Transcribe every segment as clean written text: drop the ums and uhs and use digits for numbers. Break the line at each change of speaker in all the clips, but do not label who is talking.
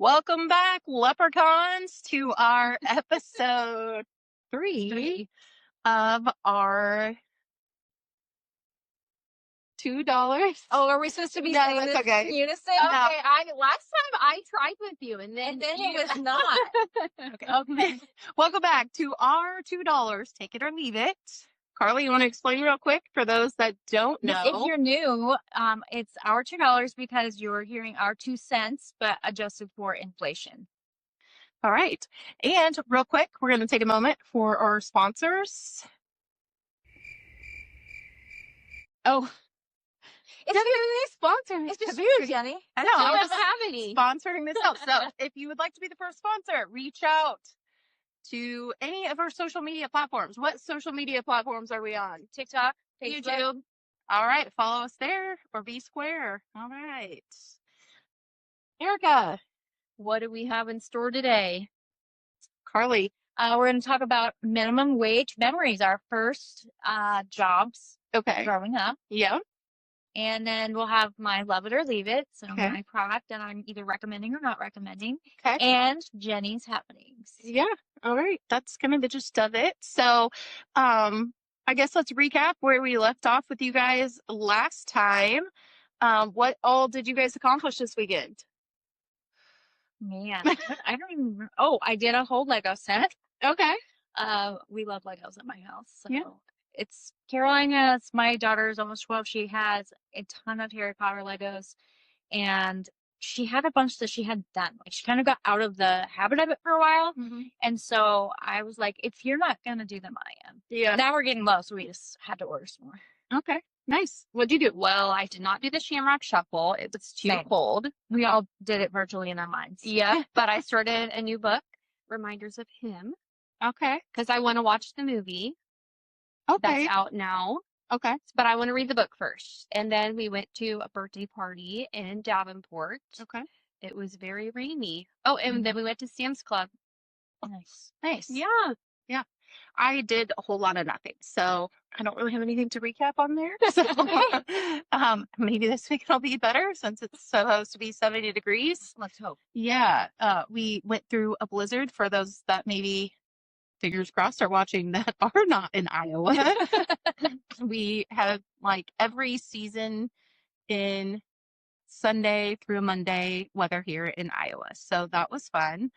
Welcome back, leprechauns, to our episode 3 of our $2.
Oh, are we supposed to be
No,
saying
that's
this
okay.
in unison?
No.
Okay, last time I tried with you, and then
it was not.
Okay. Welcome back to our $2. Take it or leave it. Carly, you want to explain real quick for those that don't know?
If you're new, it's our $2 because you're hearing our 2 cents, but adjusted for inflation.
All right. And real quick, we're going to take a moment for our sponsors. Oh,
it's
WWE sponsor.
It's just you, Jenny.
I know.
I
I'm
don't
just
have any.
sponsoring this out. So if you would like to be the first sponsor, reach out to any of our social media platforms. What social media platforms are we on?
TikTok, Facebook.
YouTube.
All right. Follow us there or be square. All right. Erica.
What do we have in store today?
Carly.
We're going to talk about minimum wage memories, our first jobs
Okay.
growing up.
Yeah.
And then we'll have my love it or leave it. So
Okay.
my product that I'm either recommending or not recommending.
Okay.
And Jenny's happenings.
Yeah. All right. That's kind of the gist of it. So, I guess let's recap where we left off with you guys last time. What all did you guys accomplish this weekend?
Man, I don't even remember. Oh, I did a whole Lego set.
Okay.
We love Legos at my house. So
Yeah.
it's Carolina's, my daughter's almost 12. She has a ton of Harry Potter Legos, and she had a bunch that she had done. Like, she kind of got out of the habit of it for a while.
Mm-hmm.
And so I was like, if you're not going to do them, I am.
Yeah.
Now we're getting low, so we just had to order some more.
Okay. Nice. What'd you do?
Well, I did not do the Shamrock Shuffle. It was too
Same.
cold.
We all did it virtually in our minds.
Yeah, but I started a new book, Reminders of Him,
Okay.
because I want to watch the movie
Okay.
that's out now.
Okay.
But I want to read the book first. And then we went to a birthday party in Davenport.
Okay.
It was very rainy. Oh, and then we went to Sam's Club.
Nice.
Nice.
Yeah.
I did a whole lot of nothing, so I don't really have anything to recap on there. So, maybe this week it'll be better since it's supposed to be 70 degrees.
Let's hope.
Yeah. We went through a blizzard for those that maybe, fingers crossed, are watching that are not in Iowa. We had like every season in Sunday through Monday weather here in Iowa. So that was fun.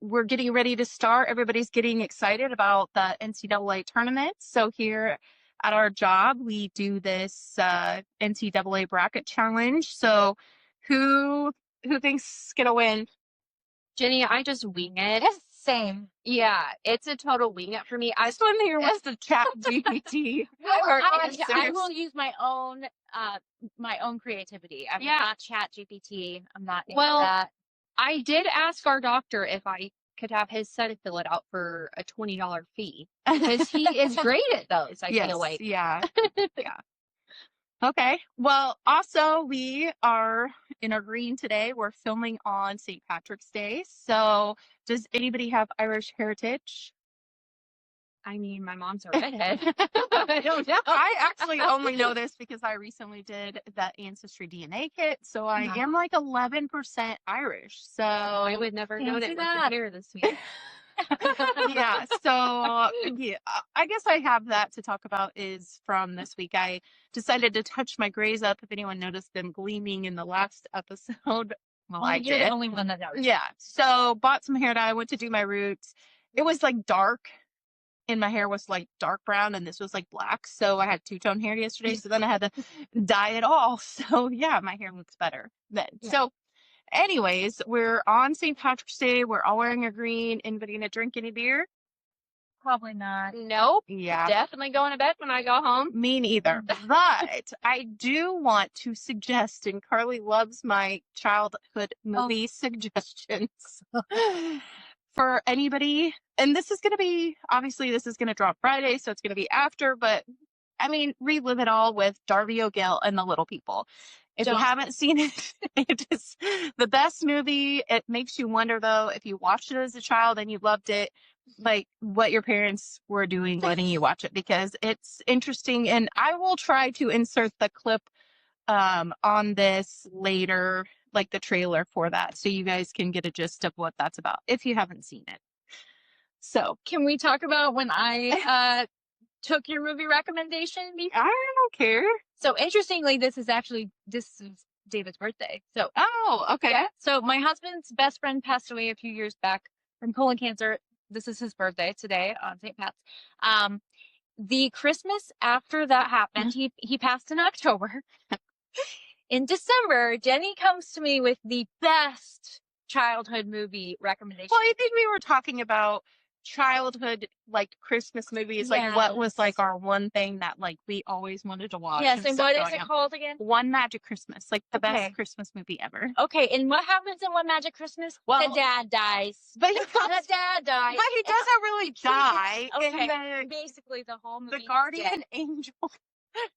We're getting ready to start. Everybody's getting excited about the NCAA tournament. So here at our job, we do this NCAA bracket challenge. So who thinks is gonna win?
Jenny, I just wing it.
Same.
Yeah, it's a total wing it for me. I
This one here was the chat GPT.
I will use my own creativity. I'm
Yeah.
not Chat GPT. I'm not into
Well,
that.
I did ask our doctor if I could have his son fill it out for a $20 fee because he is great at those. I feel like.
Yeah. Yeah. Okay. Well, also we are in our green today. We're filming on St. Patrick's Day. So does anybody have Irish heritage?
I mean, my mom's a redhead. I don't know.
I actually only know this because I recently did that Ancestry DNA kit. So I am like 11% Irish. So
I would never know
Fancy
it with
that.
your hair this week.
yeah. So yeah, I guess I have that to talk about is from this week. I decided to touch my grays up. If anyone noticed them gleaming in the last episode, well, I
You're
did.
the only one that knows.
Yeah. So bought some hair dye. Went to do my roots. It was like dark. And my hair was like dark brown and this was like black. So I had two-tone hair yesterday. So then I had to dye it all. So yeah, my hair looks better then.
Yeah.
So anyways, we're on St. Patrick's Day. We're all wearing a green. Anybody gonna drink any beer?
Probably not.
Nope.
Yeah.
Definitely going to bed when I go home.
Me neither. But I do want to suggest, and Carly loves my childhood movie suggestions. For anybody, and this is going to be, obviously this is going to drop Friday, so it's going to be after, but I mean, relive it all with Darby O'Gill and the Little People. If you haven't seen it, it is the best movie. It makes you wonder, though, if you watched it as a child and you loved it, like what your parents were doing letting you watch it, because it's interesting. And I will try to insert the clip on this later like the trailer for that, so you guys can get a gist of what that's about if you haven't seen it. So
Can we talk about when I took your movie recommendation?
I don't care.
So interestingly, this is David's birthday. So
Oh, okay.
yeah. So my husband's best friend passed away a few years back from colon cancer. This is his birthday today on St. Pat's. The Christmas after that happened, he passed in October. In December, Jenny comes to me with the best childhood movie recommendation.
Well, I think we were talking about childhood, like Christmas movies, like what was like our one thing that like we always wanted to watch.
Yes, and what is it called again?
One Magic Christmas, like the best Christmas movie ever.
Okay, and what happens in One Magic Christmas?
Well,
the dad dies.
But
the dad dies.
But he doesn't really die.
Okay, basically the whole movie.
The guardian angel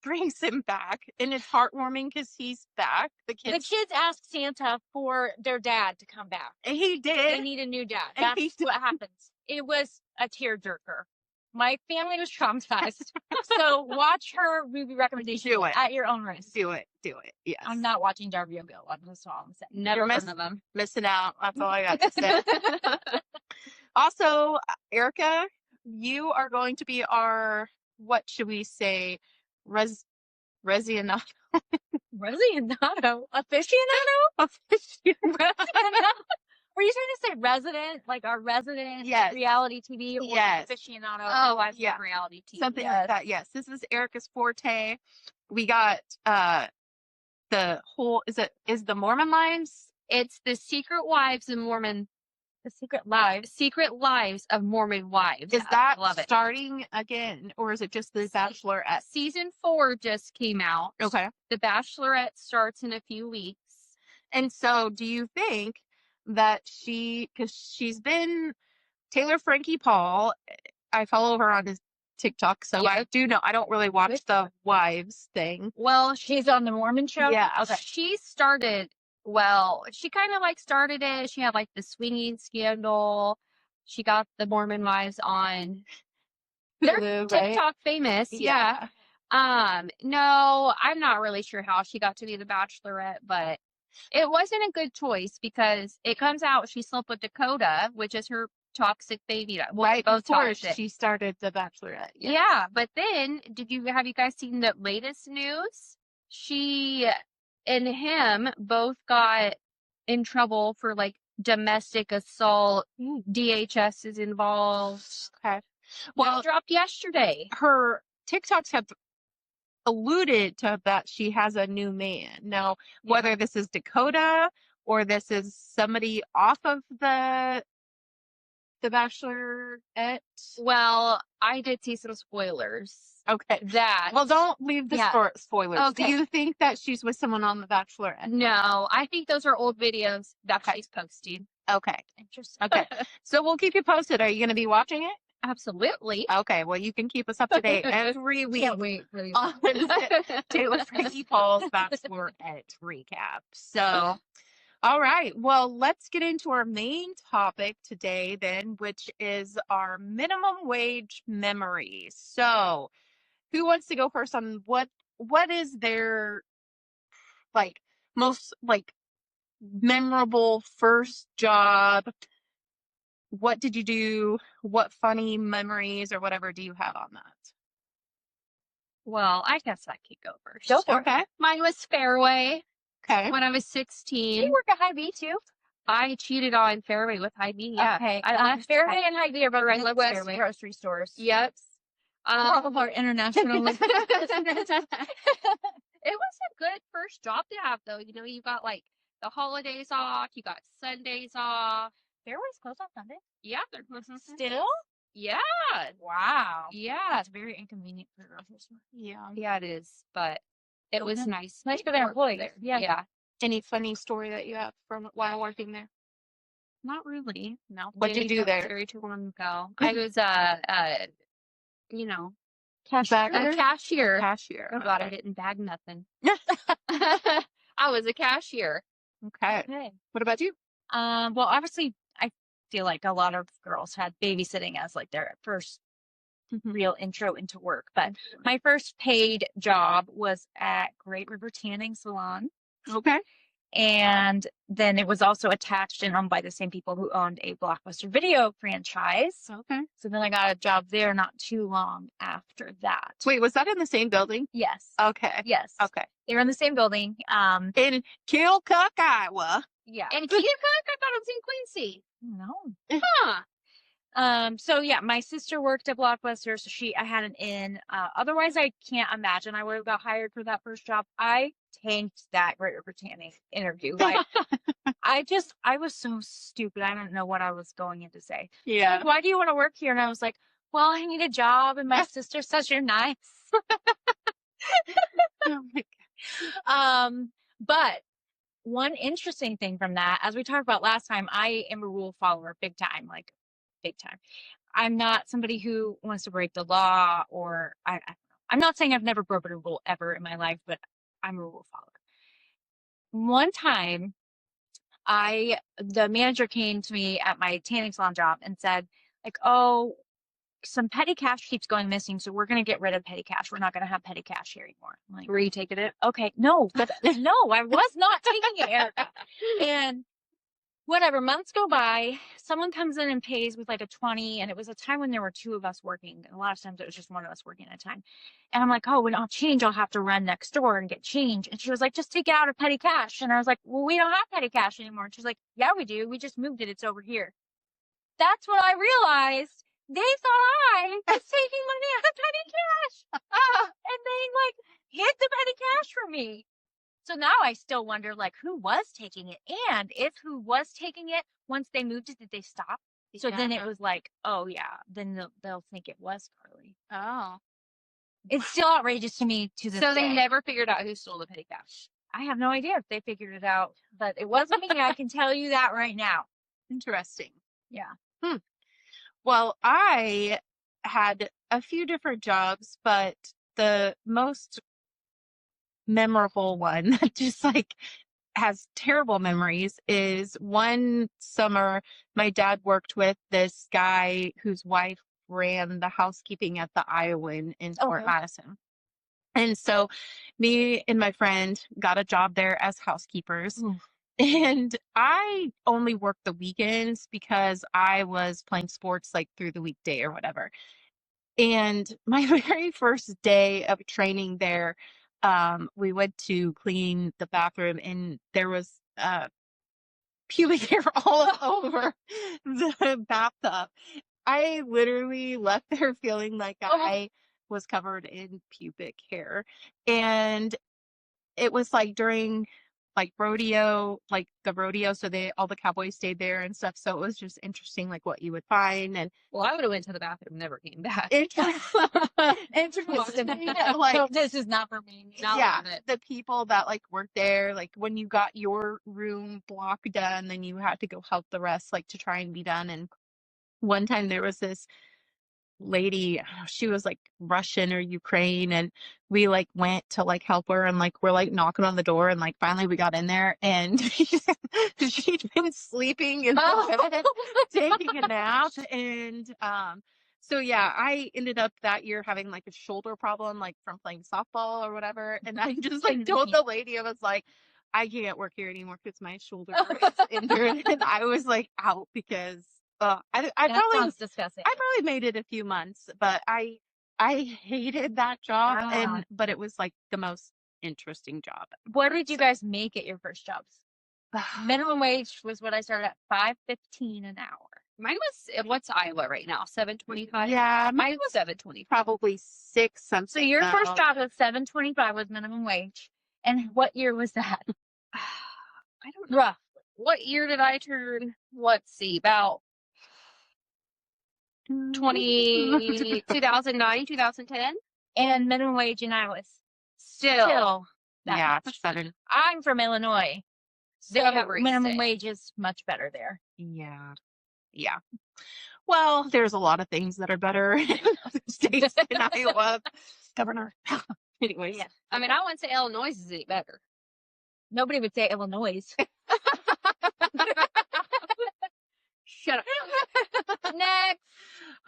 brings him back, and it's heartwarming because he's back. The kids
ask Santa for their dad to come back.
And he did.
They need a new dad. That's what happens. It was a tearjerker. My family was traumatized. So watch her movie recommendation at your own risk.
Do it. Yes.
I'm not watching Darby O'Gill. That's all I'm saying.
Never heard of them.
Missing out. That's all I got to say. Also, Erica, you are going to be our, what should we say, Rezianato?
Aficionado? Aficionado? Were you trying to say resident? Like our resident reality TV? Or aficionado?
Oh, I see reality TV.
Something like that, yes. This is Erica's forte. We got the whole, is the Mormon Lives?
It's the Secret Wives of Mormon.
The Secret Lives of Mormon Wives.
Is that starting again, or is it just the Bachelorette?
Season 4 just came out.
Okay.
The Bachelorette starts in a few weeks.
And so do you think that because she's been Taylor Frankie Paul, I follow her on his TikTok, so I do know. I don't really watch the wives thing.
Well, she's on the Mormon show?
Yeah. Okay. She started... Well, she kind of like started it. She had like the swinging scandal. She got the Mormon Wives on. They're TikTok famous. Yeah. No, I'm not really sure how she got to be the Bachelorette, but it wasn't a good choice because it comes out she slept with Dakota, which is her toxic baby.
Right before she started the Bachelorette.
Yes. Yeah, but then have you guys seen the latest news? She and him both got in trouble for like domestic assault. DHS is involved.
Okay.
Well, it dropped yesterday.
Her TikToks have alluded to that she has a new man. Now, whether this is Dakota or this is somebody off of the Bachelorette.
Well, I did see some spoilers.
Okay. Well, don't leave the spoilers. Okay. Do you think that she's with someone on the Bachelorette?
No, I think those are old videos that she's posting.
Okay.
Interesting.
Okay. So we'll keep you posted. Are you going to be watching it?
Absolutely.
Okay. Well, you can keep us up to date every week.
Can't wait for you.
On Taylor Frankie Paul's Bachelorette recap. So, all right. Well, let's get into our main topic today then, which is our minimum wage memories. So, who wants to go first on what is their like most like memorable first job? What did you do? What funny memories or whatever do you have on that?
Well, I guess I could go first.
Go for it. Okay.
Mine was Fairway.
Okay.
When I was 16.
You work at Hy-Vee too?
I cheated on Fairway with Hy-Vee. Yeah.
Okay.
I
Fairway and Hy-Vee are both Midwest
Fairway
grocery stores.
Yep.
All of our international.
It was a good first job to have, though. You know, you got like the holidays off, you got Sundays off.
Fairway's closed on Sunday?
Yeah, they're closed on Sunday.
Still?
Yeah.
Wow.
Yeah.
That's very inconvenient for a grocery store.
Yeah.
Yeah, it is. But it was nice.
Nice for their employees.
Yeah.
Any funny story that you have from while working there?
Not really.
No. What did you do there?
Very too long ago. I was you know,
Cashier.
Cashier. Oh God, I didn't bag nothing. I was a cashier.
Okay. What about you?
Well, obviously, I feel like a lot of girls had babysitting as like their first real intro into work. But my first paid job was at Great River Tanning Salon.
Okay.
And then it was also attached and owned by the same people who owned a Blockbuster Video franchise.
Okay.
So then I got a job there not too long after that.
Wait, was that in the same building?
Yes.
Okay.
Yes.
Okay.
They were in the same building.
In Keokuk, Iowa.
Yeah.
And Keokuk, I thought it was in Quincy.
No.
Huh.
So yeah, my sister worked at Blockbuster, so I had an in. Otherwise, I can't imagine I would have got hired for that first job. I tanked that Great River Tanning interview. Like, I was so stupid. I don't know what I was going in to say.
Yeah.
Like, why do you want to work here? And I was like, well, I need a job, and my sister says you're nice.
Oh my God.
But one interesting thing from that, as we talked about last time, I am a rule follower, big time, like big time. I'm not somebody who wants to break the law, or I'm not saying I've never broken a rule ever in my life, but I'm a rule follower. One time, the manager came to me at my tanning salon job and said, like, oh, some petty cash keeps going missing, so we're going to get rid of petty cash. We're not going to have petty cash here anymore. I'm like,
Were you taking it?
okay, no, no, I was not taking it, Erica. And whatever, months go by, someone comes in and pays with like a 20, and it was a time when there were two of us working. A lot of times it was just one of us working at a time. And I'm like, oh, when I'll change, I'll have to run next door and get change. And she was like, just take it out of petty cash. And I was like, well, we don't have petty cash anymore. And she's like, yeah, we do. We just moved it. It's over here. That's when I realized they thought I was taking money out of petty cash. And they like hid the petty cash from me. So now I still wonder, like, who was taking it? And if who was taking it, once they moved it, did they stop? So then it was like, oh, yeah, then they'll think it was Carly.
Oh.
It's still outrageous to me to this
So
day.
they never figured out who stole the petty cash.
I have no idea if they figured it out, but it wasn't me. I can tell you that right now.
Interesting.
Yeah.
Well, I had a few different jobs, but the most memorable one that just like has terrible memories is one summer my dad worked with this guy whose wife ran the housekeeping at the Iowan in Fort Madison. And so me and my friend got a job there as housekeepers. And I only worked the weekends because I was playing sports like through the weekday or whatever. And my very first day of training there, we went to clean the bathroom, and there was pubic hair all over the bathtub. I literally left there feeling like I was covered in pubic hair. And it was like during like rodeo, like the rodeo, so all the cowboys stayed there and stuff. So it was just interesting, like what you would find. And
Well, I would have went to the bathroom, never came back.
interesting, like
This is not for me.
Not
yeah,
loving it.
the people that like worked there, like when you got your room block done, then you had to go help the rest, like to try and be done. And one time there was this lady, I don't know, she was like Russian or Ukraine, and we like went to like help her, and like we're like knocking on the door, and like finally we got in there, and she'd been sleeping in the bed, taking a nap. And so yeah, I ended up that year having like a shoulder problem, like from playing softball or whatever. And I just like told the lady, I was like, I can't work here anymore because my shoulder is injured. And I was like out because I
That
probably
sounds disgusting.
I probably made it a few months, but I hated that job, but it was like the most interesting job.
What did you guys make at your first jobs? Minimum wage was what I started at, $5.15 an hour.
Mine was, what's Iowa right now? $7.25?
Yeah,
Mine was $7.25.
probably 6 something.
So your first job was $7.25 was minimum wage. And what year was that?
I don't know.
Rough.
What year did I turn? Let's see, about 2009, 2010?
And minimum wage in Iowa is
Still.
that
Yeah,
much.
7.
I'm from Illinois.
So
The minimum wage is much better there.
Yeah. Yeah. Well, there's a lot of things that are better in other states than Iowa. Governor. Anyways.
Yeah.
I mean, I wouldn't say Illinois is any better.
Nobody would say Illinois.
Shut up.
Next.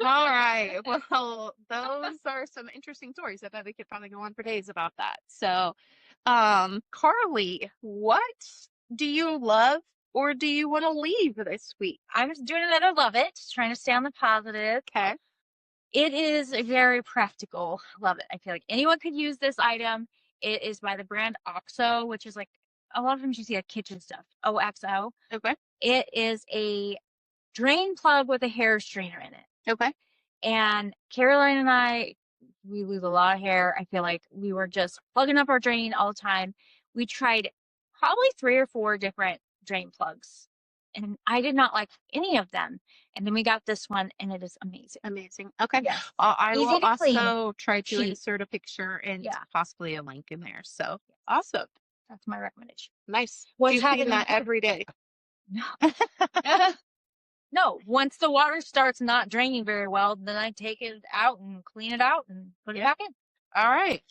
All right. Well, those are some interesting stories. I bet we could probably go on for days about that. So, Carly, what do you love or do you want to leave this week?
I'm just doing it. I love it. Just trying to stay on the positive.
Okay.
It is a very practical. Love it. I feel like anyone could use this item. It is by the brand OXO, which is like a lot of times you see like kitchen stuff. OXO.
Okay.
It is a drain plug with a hair strainer in it.
Okay.
And Caroline and I, we lose a lot of hair. I feel like we were just plugging up our drain all the time. We tried probably 3 or 4 different drain plugs, and I did not like any of them. And then we got this one, and it is amazing.
Amazing. Okay.
Yes.
I
Easy
will
to clean.
also try to
Cheap.
insert a picture and
Yeah.
possibly a link in there. So awesome.
That's my recommendation.
Nice.
What's
Do you clean
happening?
that every day?
No. No, once the water starts not draining very well, then I take it out and clean it out and put it back in.
All right.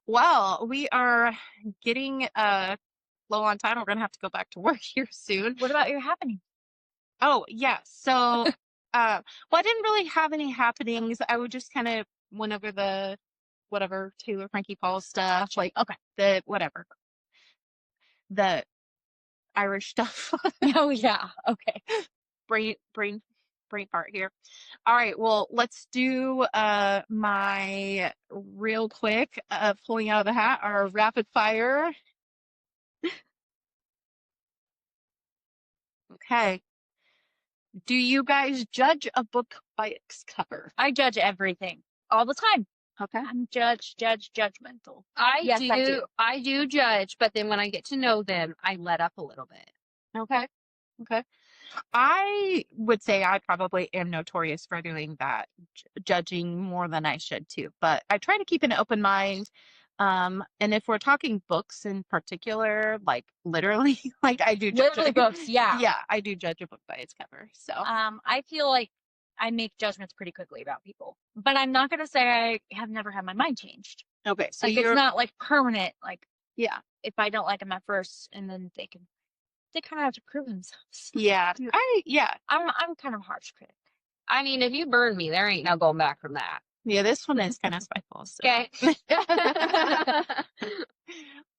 Well, we are getting low on time. We're gonna have to go back to work here soon.
What about your happening?
Oh yeah. So well, I didn't really have any happenings. I would just kind of went over the whatever Taylor Frankie Paul stuff, like the whatever. The Irish stuff.
Oh yeah. Okay.
brain part here. All right, well, let's do my real quick pulling out of the hat, our rapid fire. Okay. Do you guys judge a book by its cover?
I judge everything all the time.
Okay.
I'm judgmental.
I
do.
I do judge, but then when I get to know them, I let up a little bit.
Okay. I would say I probably am notorious for doing that, judging more than I should too. But I try to keep an open mind. And if we're talking books in particular, like literally, like I do judge
Literally books, yeah.
Yeah, I do judge a book by its cover. So
I feel like I make judgments pretty quickly about people, but I'm not gonna say I have never had my mind changed.
okay, so
Like
you're
it's not like permanent. Like
yeah,
if I don't like them at first, and then they kind of have to prove themselves.
yeah,
I'm kind of a harsh critic.
I mean, if you burn me, there ain't no going back from that.
yeah. This one is kind of spiteful. So.
Okay.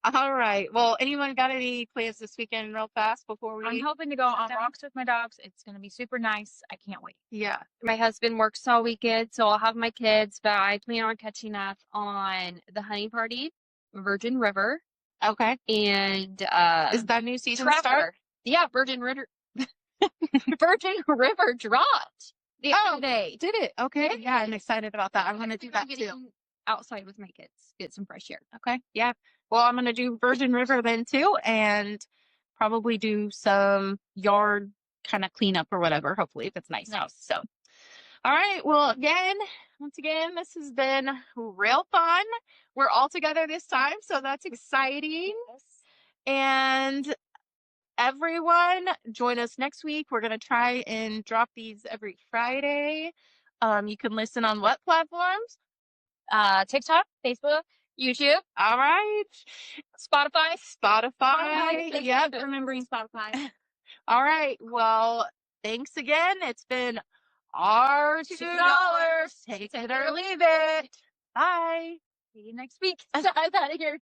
All right. Well, anyone got any plans this weekend real fast before we?
I'm hoping to go on walks with my dogs. It's going to be super nice. I can't wait.
Yeah.
My husband works all weekend, so I'll have my kids, but I plan on catching up on the honey party, Virgin River,
Okay.
and
Is that new season
Trevor.
start?
Yeah, Virgin River. Virgin River dropped the other day.
Did it? Okay. Yeah, I'm excited about that. I'm gonna do that too.
Getting outside with my kids, get some fresh air.
Okay. Yeah. Well, I'm gonna do Virgin River then too, and probably do some yard kind of cleanup or whatever. Hopefully, if it's nice out. So, all right. Well, once again, this has been real fun. We're all together this time, so that's exciting. And everyone, join us next week. We're gonna try and drop these every Friday. You can listen on what platforms?
TikTok, Facebook, YouTube.
All right.
Spotify.
Yep.
Remembering Spotify.
All right. Well, thanks again. It's been our $2. Take it or leave it. Bye.
See you next week. I'm out of here.